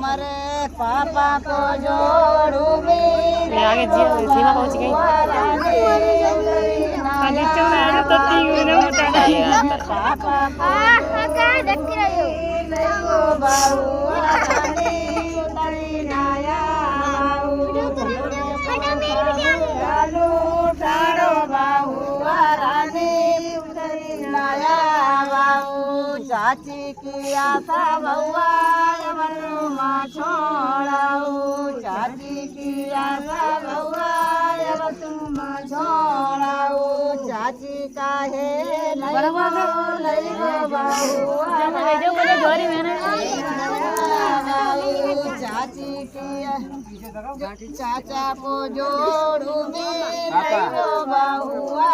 हमारे पापा को जोड़ू आगे जीवा पहुंच गई चाची किया था बउआ छोड़ाऊ चाची किया था बउआ तुम छोड़ाऊ चाची काहे चाची किया चाचा को जोड़ू बहुआ